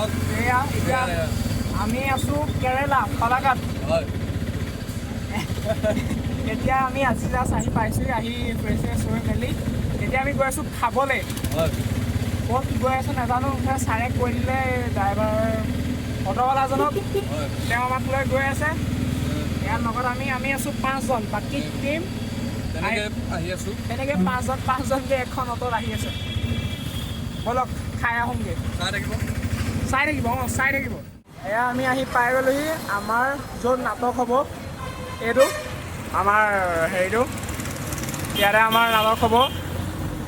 এতিয়া আমি আছো কেৰেলা পালাকাড এতিয়া আমি আজি জাষ্ট আহি পাইছোঁ আহি ফ্ৰেছ হৈ মেলি এতিয়া আমি গৈ আছোঁ খাবলৈ ক'ত গৈ আছোঁ নাজানো ছাৰে কৈ দিলে ড্ৰাইভাৰ অটোৱালাজনক তেওঁ আমাক লৈ গৈ আছে ইয়াৰ লগত আমি আছোঁ 5জন বাকী টিম তেনেকৈ 5জনকৈ এখন অটত আহি আছে বলক খাই আহোঁগৈ চাই থাকিব এয়া আমি আহি পাই গ'লোহি আমাৰ য'ত নাটক হ'ব এইটো আমাৰ হেৰিটো ইয়াতে আমাৰ নাটক হ'ব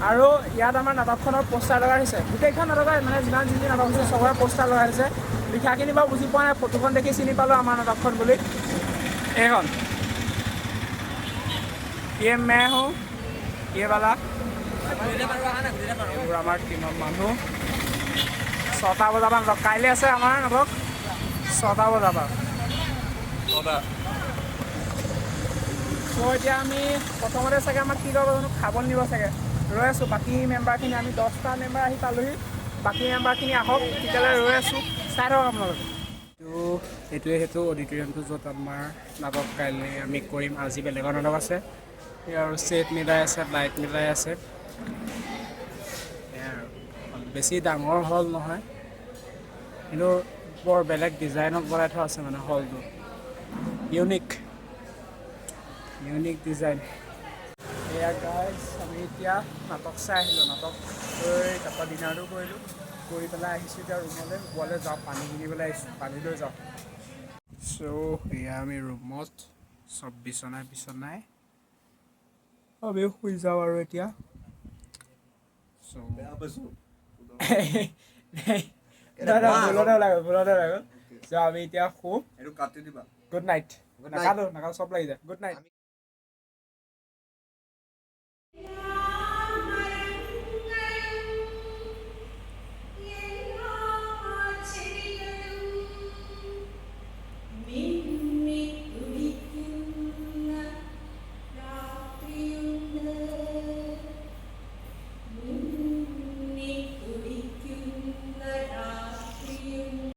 আৰু ইয়াত আমাৰ নাটকখনৰ পোষ্টাৰ লগাই দিছে গোটেইখন নাটকত মানে যিমান যি নাটক হৈছে চবৰে পোষ্টাৰ লগাই দিছে লিখাখিনি বাৰু বুজি পোৱা নাই ফটোখন দেখি চিনি পালোঁ আমাৰ নাটকখন বুলি এইখন ये मैं हूँ ये वाला এইবোৰ আমাৰ টিমৰ মানুহ 6টা বজাৰ পৰা কাইলৈ আছে আমাৰ নাটক 6টা বজাৰ পৰা এতিয়া আমি প্ৰথমতে চাগে আমাক কি কৰিব জানো খাব নিব চাগে ৰৈ আছোঁ বাকী মেম্বাৰখিনি আমি 10টা মেম্বাৰ আহি পালোহি বাকী মেম্বাৰখিনি আহক তেতিয়ালৈ ৰৈ আছোঁ চাই থাকক আপোনালোকে এইটোৱে সেইটো অডিটৰিয়ামটো য'ত আমাৰ নাটক কাইলৈ আমি কৰিম আজি বেলেগৰ নাটক আছে আৰু ছেট মিলাই আছে লাইট মিলাই আছে বেছি ডাঙৰ হল নহয় কিন্তু বৰ বেলেগ ডিজাইনত বনাই থোৱা আছে মানে হলটো ইউনিক ডিজাইন এয়া গাইজ আমি এতিয়া নাটক চাই আহিলোঁ নাটক গৈ তাৰপৰা ডিনাৰটো কৰিলোঁ কৰি পেলাই আহিছোঁ এতিয়া ৰুমলৈ শুবলৈ যাওঁ পানী কিনিবলৈ আহিছোঁ পানী লৈ যাওঁ চ' এয়া আমি ৰুমত চব বিচনাই আমি শুই যাওঁ আৰু এতিয়া ভুলতে ওলাই গ'ল চ' আমি এতিয়া শুম গুড নাইট নাকালো চব লাগি যায় গুড নাইট